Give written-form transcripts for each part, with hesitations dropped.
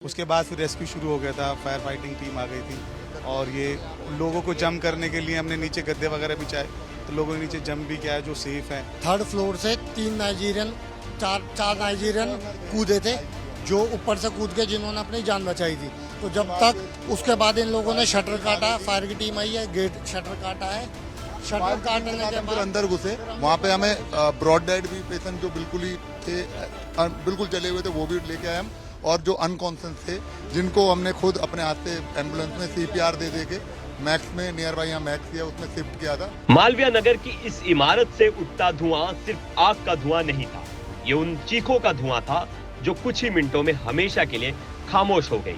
उसके बाद फिर रेस्क्यू शुरू हो गया था, फायर फाइटिंग टीम आ गई थी और ये लोगों को जंप करने के लिए हमने नीचे गद्दे वगैरह बिछाए, तो लोगों ने नीचे जंप भी किया है जो सेफ है। थर्ड फ्लोर से चार नाइजीरियन कूदे थे जो ऊपर से कूद के जिन्होंने अपनी जान बचाई थी। तो जब तक उसके बाद इन लोगों ने शटर काटा, फायर की टीम आई है, गेट शटर काटा है। शटर काटने के बाद अंदर घुसे, वहाँ पे हमें ब्रॉड डेड भी पेशेंट जो बिल्कुल ही थे, बिल्कुल चले हुए थे, वो भी लेके आए हम। और जो अनकॉन्शियस थे जिनको हमने खुद अपने हाथ से एम्बुलेंस में CPR दे के मैक्स में नियर बाई यहाँ मैक्स किया, उसमें शिफ्ट किया था। मालवीय नगर की इस इमारत से उठता धुआं सिर्फ आग का धुआं नहीं था, ये उन चीखों का धुआं था जो कुछ ही मिनटों में हमेशा के लिए खामोश हो गई।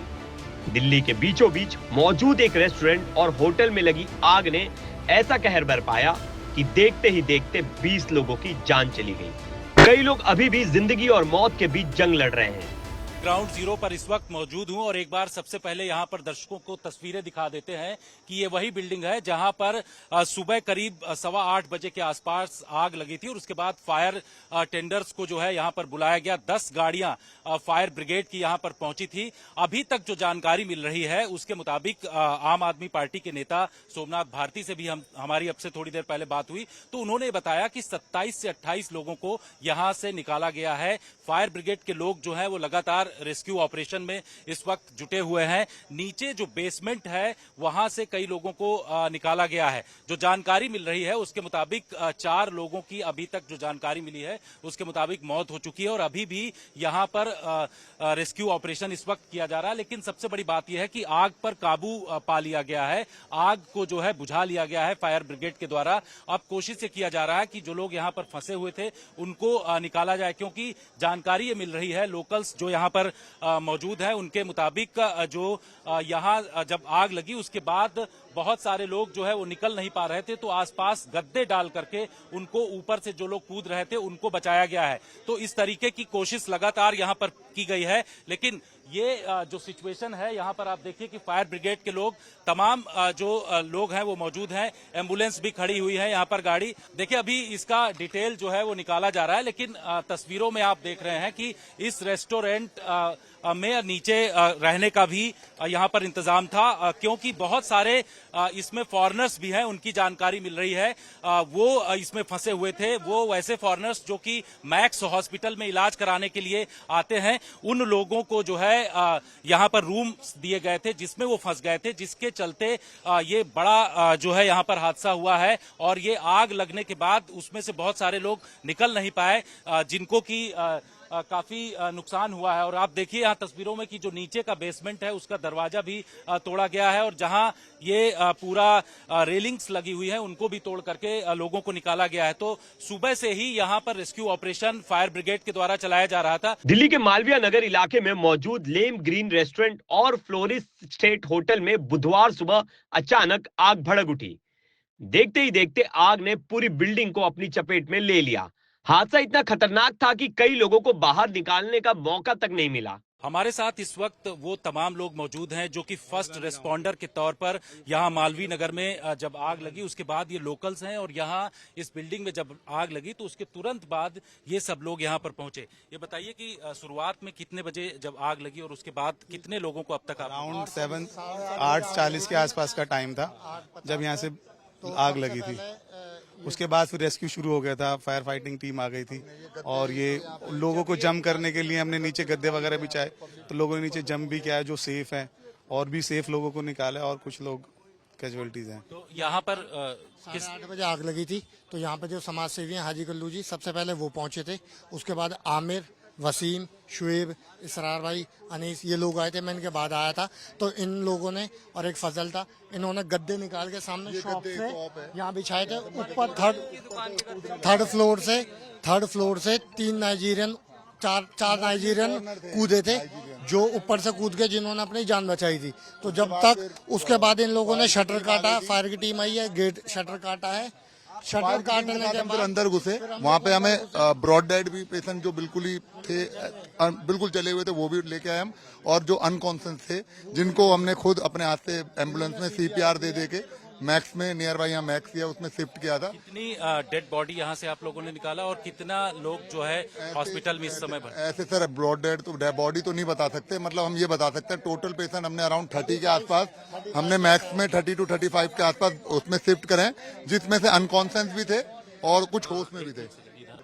दिल्ली के बीचों बीच मौजूद एक रेस्टोरेंट और होटल में लगी आग ने ऐसा कहर बरपाया कि देखते ही देखते 20 लोगों की जान चली गई। कई लोग अभी भी जिंदगी और मौत के बीच जंग लड़ रहे हैं। ग्राउंड जीरो पर इस वक्त मौजूद हूं और एक बार सबसे पहले यहां पर दर्शकों को तस्वीरें दिखा देते हैं कि ये वही बिल्डिंग है जहां पर सुबह करीब 8:15 बजे के आसपास आग लगी थी और उसके बाद फायर टेंडर्स को जो है यहां पर बुलाया गया। 10 गाड़ियां फायर ब्रिगेड की यहां पर पहुंची थी। अभी तक जो जानकारी मिल रही है उसके मुताबिक आम आदमी पार्टी के नेता सोमनाथ भारती से भी हमारी अब से थोड़ी देर पहले बात हुई तो उन्होंने बताया कि 27 से 28 लोगों को यहां से निकाला गया है। फायर ब्रिगेड के लोग जो है वो लगातार रेस्क्यू ऑपरेशन में इस वक्त जुटे हुए हैं। नीचे जो बेसमेंट है वहां से कई लोगों को निकाला गया है। जो जानकारी मिल रही है उसके मुताबिक 4 लोगों की अभी तक जो जानकारी मिली है उसके मुताबिक मौत हो चुकी है और अभी भी यहां पर रेस्क्यू ऑपरेशन इस वक्त किया जा रहा है। लेकिन सबसे बड़ी बात यह है कि आग पर काबू पा लिया गया है, आग को जो है बुझा लिया गया है फायर ब्रिगेड के द्वारा। अब कोशिश ये किया जा रहा है कि जो लोग यहां पर फंसे हुए थे उनको निकाला जाए, क्योंकि जानकारी ये मिल रही है लोकल्स जो यहां पर मौजूद है उनके मुताबिक जो यहां जब आग लगी उसके बाद बहुत सारे लोग जो है वो निकल नहीं पा रहे थे, तो आसपास गद्दे डाल करके उनको ऊपर से जो लोग कूद रहे थे उनको बचाया गया है। तो इस तरीके की कोशिश लगातार यहां पर की गई है। लेकिन ये जो सिचुएशन है यहां पर आप देखिए कि फायर ब्रिगेड के लोग तमाम जो लोग हैं वो मौजूद हैं, एम्बुलेंस भी खड़ी हुई है यहां पर गाड़ी। देखिए अभी इसका डिटेल जो है वो निकाला जा रहा है, लेकिन तस्वीरों में आप देख रहे हैं कि इस रेस्टोरेंट में नीचे रहने का भी यहां पर इंतजाम था, क्योंकि बहुत सारे इसमें फॉरेनर्स भी हैं। उनकी जानकारी मिल रही है वो इसमें फंसे हुए थे। वो वैसे फॉरेनर्स जो कि मैक्स हॉस्पिटल में इलाज कराने के लिए आते हैं, उन लोगों को जो है यहां पर रूम दिए गए थे जिसमें वो फंस गए थे, जिसके चलते ये बड़ा जो है यहां पर हादसा हुआ है। और ये आग लगने के बाद उसमें से बहुत सारे लोग निकल नहीं पाए, जिनको की काफी नुकसान हुआ है। और आप देखिए यहाँ तस्वीरों में कि जो नीचे का बेसमेंट है उसका दरवाजा भी तोड़ा गया है और जहां ये पूरा रेलिंग्स लगी हुई है उनको भी तोड़ करके लोगों को निकाला गया है। तो सुबह से ही यहाँ पर रेस्क्यू ऑपरेशन फायर ब्रिगेड के द्वारा चलाया जा रहा था। दिल्ली के मालवीय नगर इलाके में मौजूद लेम ग्रीन रेस्टोरेंट और फ्लोरिस्ट स्टेट होटल में बुधवार सुबह अचानक आग भड़क उठी। देखते ही देखते आग ने पूरी बिल्डिंग को अपनी चपेट में ले लिया। हादसा इतना खतरनाक था कि कई लोगों को बाहर निकालने का मौका तक नहीं मिला। हमारे साथ इस वक्त वो तमाम लोग मौजूद हैं जो कि फर्स्ट रिस्पॉन्डर के तौर पर यहाँ मालवीय नगर में जब आग लगी उसके बाद ये लोकल्स हैं और यहाँ इस बिल्डिंग में जब आग लगी तो उसके तुरंत बाद ये सब लोग यहाँ पर पहुंचे। ये बताइए कि शुरुआत में कितने बजे जब आग लगी और उसके बाद कितने लोगों को अब तक अराउंड 8:40 के आसपास का टाइम था जब यहाँ से आग लगी थी। उसके बाद फिर रेस्क्यू शुरू हो गया था, फायर फाइटिंग टीम आ गई थी और ये लोगों को जंप करने के लिए हमने नीचे गद्दे वगैरह बिछाए, तो लोगों ने नीचे जंप भी किया है जो सेफ है और भी सेफ लोगों को निकाला और कुछ लोग कैजुअलिटीज हैं। तो यहाँ पर 8:30 बजे आग लगी थी तो यहाँ पे जो समाज सेवी हैं हाजी कल्लू जी सबसे पहले वो पहुंचे थे। उसके बाद आमिर, वसीम, शुएब, इसरार भाई, अनीस ये लोग आए थे। मैं इनके बाद आया था तो इन लोगों ने और एक फजल था, इन्होंने गद्दे निकाल के सामने शॉप से यहाँ बिछाए थे। ऊपर थर्ड फ्लोर से चार नाइजीरियन कूदे थे जो ऊपर से कूद के जिन्होंने अपनी जान बचाई थी। तो जब तक उसके बाद इन लोगों ने शटर काटा, फायर की टीम आई है, गेट शटर काटा है। शटर काटने के बाद अंदर घुसे, वहाँ पे हमें ब्रॉड डेड भी पेशेंट जो बिल्कुल ही थे, बिल्कुल चले हुए थे, वो भी लेके आए हम। और जो अनकॉन्शियस थे जिनको हमने खुद अपने हाथ से एम्बुलेंस में CPR दे के मैक्स में नियर बाई यहाँ मैक्स किया उसमें शिफ्ट किया था। कितनी डेड बॉडी यहाँ से आप लोगों ने निकाला और कितना लोग जो है हॉस्पिटल में इस समय भर्ती? ऐसे सर ब्रॉड डेड तो बॉडी तो नहीं बता सकते, मतलब हम ये बता सकते हैं टोटल पेशेंट हमने अराउंड 30 के आसपास, हमने मैक्स में 30 to 35 के आसपास उसमें शिफ्ट करें, जिसमें से अनकॉन्शियस भी थे और कुछ होश में भी थे।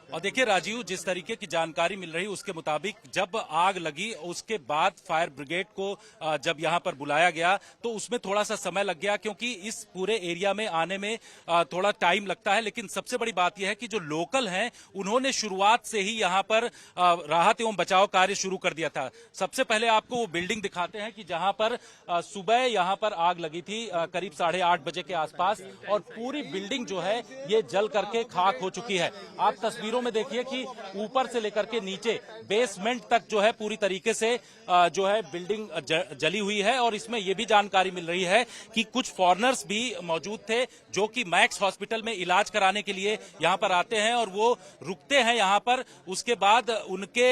और देखिए राजीव, जिस तरीके की जानकारी मिल रही उसके मुताबिक जब आग लगी उसके बाद फायर ब्रिगेड को जब यहां पर बुलाया गया तो उसमें थोड़ा सा समय लग गया, क्योंकि इस पूरे एरिया में आने में थोड़ा टाइम लगता है। लेकिन सबसे बड़ी बात यह है कि जो लोकल हैं उन्होंने शुरुआत से ही यहां पर राहत एवं बचाव कार्य शुरू कर दिया था। सबसे पहले आपको वो बिल्डिंग दिखाते हैं कि जहां पर सुबह यहां पर आग लगी थी करीब 8:30 बजे के आसपास, और पूरी बिल्डिंग जो है ये जल करके खाक हो चुकी है। आप तस्वीरों में देखिए कि ऊपर से लेकर के नीचे बेसमेंट तक जो है पूरी तरीके से जो है बिल्डिंग जली हुई है। और इसमें यह भी जानकारी मिल रही है कि कुछ फॉरेनर्स भी मौजूद थे जो कि मैक्स हॉस्पिटल में इलाज कराने के लिए यहां पर आते हैं और वो रुकते हैं यहां पर। उसके बाद उनके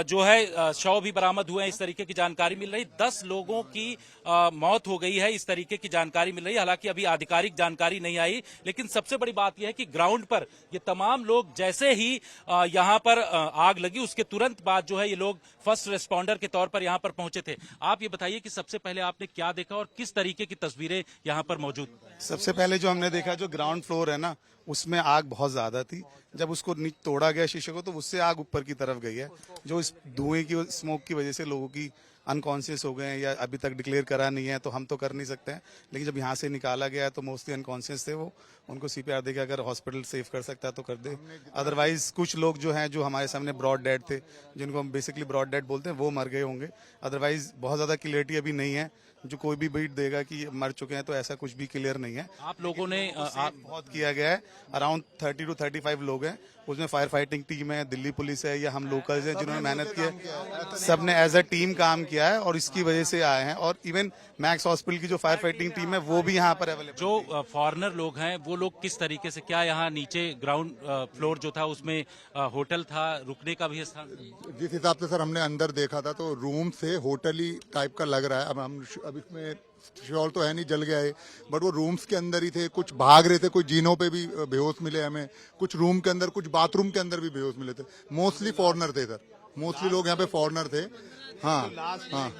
जो है शव भी बरामद हुए हैं, इस तरीके की जानकारी मिल रही। 10 लोगों की मौत हो गई है, इस तरीके की जानकारी मिल रही है। हालांकि अभी आधिकारिक जानकारी नहीं आई, लेकिन सबसे बड़ी बात यह है कि ग्राउंड पर ये तमाम लोग जैसे ही यहां पर आग लगी उसके तुरंत बाद जो है ये लोग फर्स्ट रिस्पॉन्डर के तौर पर यहां पर पहुंचे थे। आप ये बताइए कि सबसे पहले आपने क्या देखा और किस तरीके की तस्वीरें यहां पर मौजूद? सबसे पहले जो हमने देखा, जो ग्राउंड फ्लोर है ना, उसमें आग बहुत ज्यादा थी। जब उसको तोड़ा गया शीशे को तो उससे आग ऊपर की तरफ गई है, जो इस धुएं की स्मोक की वजह से लोगों की अनकॉन्शियस हो गए हैं या अभी तक डिक्लेयर करा नहीं है तो हम तो कर नहीं सकते हैं। लेकिन जब यहाँ से निकाला गया तो मोस्टली अनकॉन्शियस थे वो, उनको सीपीआर देके अगर हॉस्पिटल सेव कर सकता है तो कर दे। अदरवाइज कुछ लोग जो हैं जो हमारे सामने ब्रॉड डेड थे, जिनको हम बेसिकली ब्रॉड डेड बोलते हैं, वो मर गए होंगे। अदरवाइज बहुत ज्यादा क्लियरिटी अभी नहीं है, जो कोई भी बीट देगा कि मर चुके हैं तो ऐसा कुछ भी क्लियर नहीं है। आप लोगों ने बहुत किया गया है, अराउंड 30 to 35 लोग हैं, उसमें फायर फाइटिंग टीम है, दिल्ली पुलिस है या हम लोकल्स हैं जिन्होंने मेहनत की है। सबने एज अ टीम काम किया है और इसकी वजह से आए हैं। और इवन मैक्स हॉस्पिटल की जो फायर फाइटिंग टीम है वो भी यहाँ पर अवेलेबल। जो फॉरेनर लोग हैं वो लोग किस तरीके से, क्या यहाँ नीचे ग्राउंड फ्लोर जो था उसमें होटल था, रुकने का भी स्थान? जिस हिसाब से सर हमने अंदर देखा था तो रूम से होटल ही टाइप का लग रहा है। अब इसमें श्योर तो है नहीं, जल गया है, बट वो रूम्स के अंदर ही थे। कुछ भाग रहे थे, कुछ जीनों पे भी बेहोश मिले हमें, कुछ रूम के अंदर, कुछ बाथरूम के अंदर भी बेहोश मिले थे। मोस्टली फॉरेनर थे सर, मोस्टली लोग यहाँ पे फॉरेनर थे। हाँ हाँ,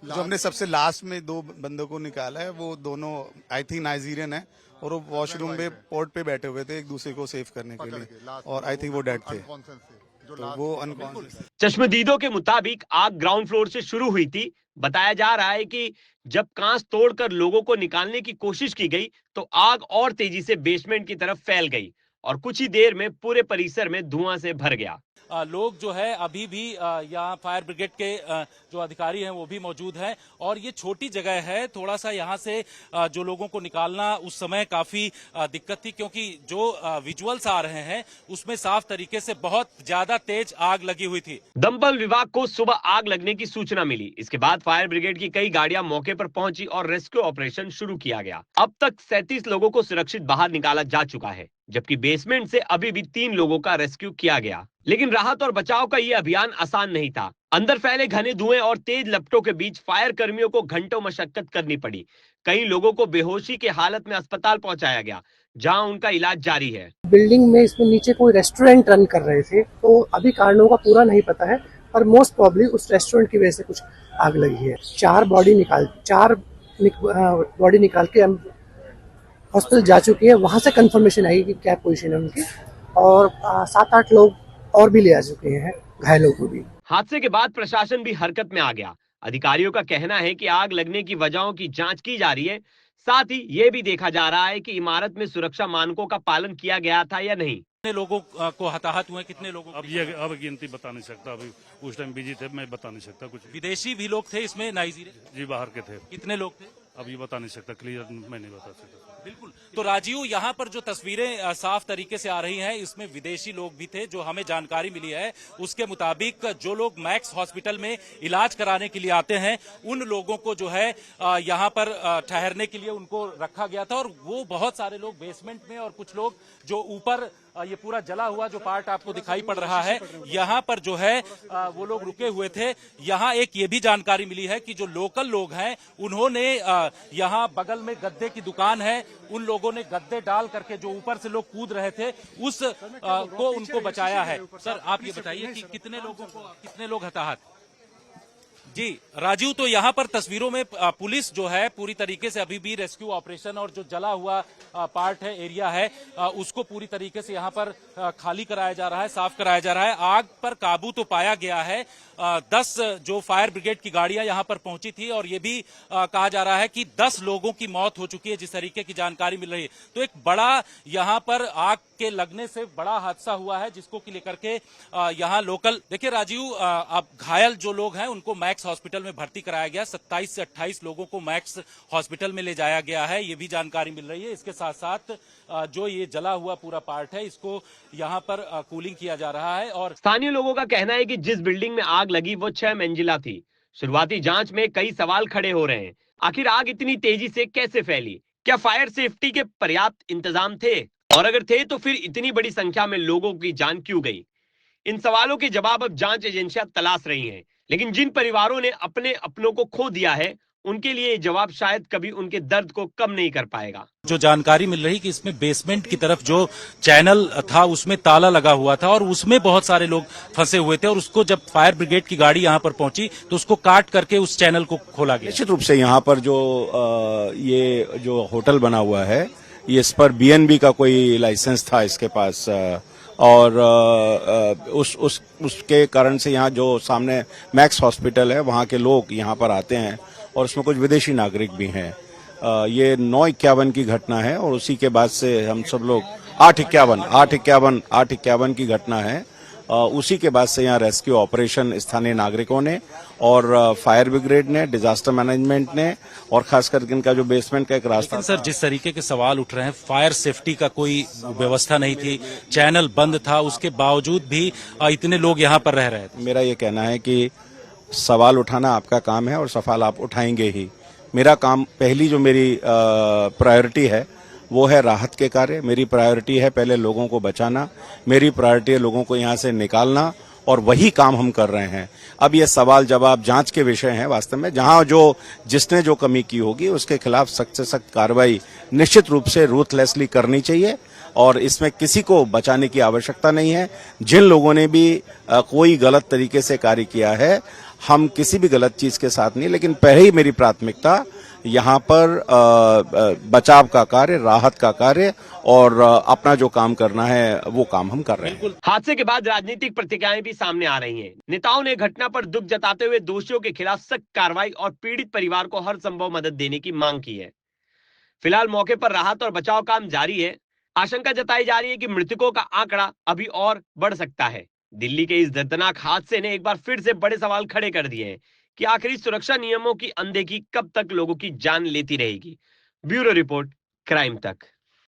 जो हमने सबसे लास्ट में 2 बंदों को निकाला है वो दोनों आई थिंक नाइजीरियन है और वो वॉशरूम में पोर्ट पे बैठे हुए थे एक दूसरे को सेव करने के लिए, और आई थिंक वो डेड थे, तो वो अनकॉन्शियस। चश्मदीदों के मुताबिक आग ग्राउंड फ्लोर से शुरू हुई थी। बताया जा रहा है कि जब कांच तोड़कर लोगों को निकालने की कोशिश की गई तो आग और तेजी से बेसमेंट की तरफ फैल गई और कुछ ही देर में पूरे परिसर में धुआं से भर गया। लोग जो है अभी भी यहाँ फायर ब्रिगेड के जो अधिकारी हैं वो भी मौजूद हैं, और ये छोटी जगह है, थोड़ा सा यहाँ से जो लोगों को निकालना उस समय काफी दिक्कत थी, क्योंकि जो विजुअल्स आ रहे हैं उसमें साफ तरीके से बहुत ज्यादा तेज आग लगी हुई थी। दमकल विभाग को सुबह आग लगने की सूचना मिली। इसके बाद फायर ब्रिगेड की कई गाड़ियां मौके पर पहुंची और रेस्क्यू ऑपरेशन शुरू किया गया। अब तक 37 लोगों को सुरक्षित बाहर निकाला जा चुका है, जबकि बेसमेंट से अभी भी 3 लोगों का रेस्क्यू किया गया। लेकिन राहत और बचाव का ये अभियान आसान नहीं था। अंदर फैले घने धुएं और तेज लपटों के बीच फायर कर्मियों को घंटों मशक्कत करनी पड़ी। कई लोगों को बेहोशी के हालत में अस्पताल पहुंचाया गया, जहां उनका इलाज जारी है। बिल्डिंग में इसमें नीचे कोई रेस्टोरेंट रन कर रहे थे, तो अभी कारणों का पूरा नहीं पता है, पर मोस्ट प्रॉब्ली उस रेस्टोरेंट की वजह से कुछ आग लगी है। 4 बॉडी निकाल के हम हॉस्पिटल जा चुकी है, वहां से कंफर्मेशन आई कि क्या पोजीशन है उनकी, और 7-8 लोग और भी ले आ चुके हैं, घायलों को भी। हादसे के बाद प्रशासन भी हरकत में आ गया। अधिकारियों का कहना है कि आग लगने की वजहों की जांच की जा रही है। साथ ही ये भी देखा जा रहा है कि इमारत में सुरक्षा मानकों का पालन किया गया था या नहीं। कितने लोगों को हताहत हुए, कितने लोगों को? अब गिनती बता नहीं सकता, अभी उस टाइम बिजी थे, मैं बता नहीं सकता कुछ। विदेशी भी लोग थे इसमें, नाइजीरिया? जी बाहर के थे। कितने लोग थे? अब ये बता नहीं सकता, क्लियर मैं नहीं बता सकता। बिल्कुल। तो राजीव, यहाँ पर जो तस्वीरें साफ तरीके से आ रही हैं, इसमें विदेशी लोग भी थे। जो हमें जानकारी मिली है उसके मुताबिक जो लोग मैक्स हॉस्पिटल में इलाज कराने के लिए आते हैं उन लोगों को जो है यहाँ पर ठहरने के लिए उनको रखा गया था, और वो बहुत सारे लोग बेसमेंट में और कुछ लोग जो ऊपर ये पूरा जला हुआ जो पार्ट आपको दिखाई पड़ रहा है, यहाँ पर जो है वो लोग रुके हुए थे। यहाँ एक ये भी जानकारी मिली है कि जो लोकल लोग हैं उन्होंने यहाँ बगल में गद्दे की दुकान है, उन लोगों ने गद्दे डाल करके जो ऊपर से लोग कूद रहे थे उस को उनको बचाया है। सर आप ये बताइए कि कितने लोग हताहत? जी राजीव, तो यहाँ पर तस्वीरों में पुलिस जो है पूरी तरीके से अभी भी रेस्क्यू ऑपरेशन और जो जला हुआ पार्ट है, एरिया है, उसको पूरी तरीके से यहाँ पर खाली कराया जा रहा है, साफ कराया जा रहा है। आग पर काबू तो पाया गया है। 10 जो फायर ब्रिगेड की गाड़ियां यहाँ पर पहुंची थी और ये भी कहा जा रहा है कि 10 लोगों की मौत हो चुकी है, जिस तरीके की जानकारी मिल रही है। तो एक बड़ा यहाँ पर आग के लगने से बड़ा हादसा हुआ है, जिसको कि लेकर के यहाँ लोकल, देखिए राजीव, अब घायल जो लोग हैं उनको मैक्स हॉस्पिटल में भर्ती कराया गया। 27 से 28 लोगों को मैक्स हॉस्पिटल में ले जाया गया है, ये भी जानकारी मिल रही है। इसके साथ साथ जो ये जला हुआ पूरा पार्ट है, इसको यहाँ पर कूलिंग किया जा रहा है। और स्थानीय लोगों का कहना है कि जिस बिल्डिंग में आग लगी वो 6 मंजिला थी। शुरुआती जांच में कई सवाल खड़े हो रहे हैं। आखिर आग इतनी तेजी से कैसे फैली? क्या फायर सेफ्टी के पर्याप्त इंतजाम थे? और अगर थे तो फिर इतनी बड़ी संख्या में लोगों की जान क्यों गई? इन सवालों के जवाब अब जांच एजेंसियां तलाश रही हैं। लेकिन जिन परिवारों ने अपने अपनों को खो दिया है, उनके लिए ये जवाब शायद कभी उनके दर्द को कम नहीं कर पाएगा। जो जानकारी मिल रही कि इसमें बेसमेंट की तरफ जो चैनल था उसमें ताला लगा हुआ था और उसमें बहुत सारे लोग फंसे हुए थे, और उसको जब फायर ब्रिगेड की गाड़ी यहाँ पर पहुंची तो उसको काट करके उस चैनल को खोला गया। निश्चित रूप से यहाँ पर जो ये जो होटल बना हुआ है, ये इस पर बीएनबी का कोई लाइसेंस था इसके पास, और उसके कारण से यहाँ जो सामने मैक्स हॉस्पिटल है वहाँ के लोग यहाँ पर आते हैं, और उसमें कुछ विदेशी नागरिक भी हैं। ये 9:51 की घटना है और उसी के बाद से हम सब लोग 8:51 की घटना है। उसी के बाद से यहाँ रेस्क्यू ऑपरेशन स्थानीय नागरिकों ने और फायर ब्रिगेड ने, डिजास्टर मैनेजमेंट ने, और खासकर इनका जो बेसमेंट का एक रास्ता। सर, जिस तरीके के सवाल उठ रहे हैं, फायर सेफ्टी का कोई व्यवस्था नहीं थी, चैनल बंद था, उसके बावजूद भी इतने लोग यहाँ पर रह रहे थे। मेरा ये कहना है कि सवाल उठाना आपका काम है और सवाल आप उठाएंगे ही। मेरा काम, पहली जो मेरी प्रायोरिटी है वो है राहत के कार्य। मेरी प्रायोरिटी है पहले लोगों को बचाना, मेरी प्रायोरिटी है लोगों को यहाँ से निकालना, और वही काम हम कर रहे हैं। अब ये सवाल जवाब जांच के विषय हैं। वास्तव में जहां जिसने जो कमी की होगी उसके खिलाफ सख्त से सख्त कार्रवाई निश्चित रूप से रूथलेसली करनी चाहिए, और इसमें किसी को बचाने की आवश्यकता नहीं है। जिन लोगों ने भी कोई गलत तरीके से कार्य किया है, हम किसी भी गलत चीज के साथ नहीं, लेकिन पहले ही मेरी प्राथमिकता यहाँ पर बचाव का कार्य, राहत का कार्य, और अपना जो काम करना है वो काम हम कर रहे हैं। हादसे के बाद राजनीतिक प्रतिक्रियाएं भी सामने आ रही हैं। नेताओं ने घटना पर दुख जताते हुए दोषियों के खिलाफ सख्त कार्रवाई और पीड़ित परिवार को हर संभव मदद देने की मांग की है। फिलहाल मौके पर राहत और बचाव काम जारी है। आशंका जताई जा रही है कि मृतकों का आंकड़ा अभी और बढ़ सकता है। दिल्ली के इस दर्दनाक हादसे ने एक बार फिर से बड़े सवाल खड़े कर दिए हैं कि आखिर सुरक्षा नियमों की अनदेखी कब तक लोगों की जान लेती रहेगी। ब्यूरो रिपोर्ट, क्राइम तक।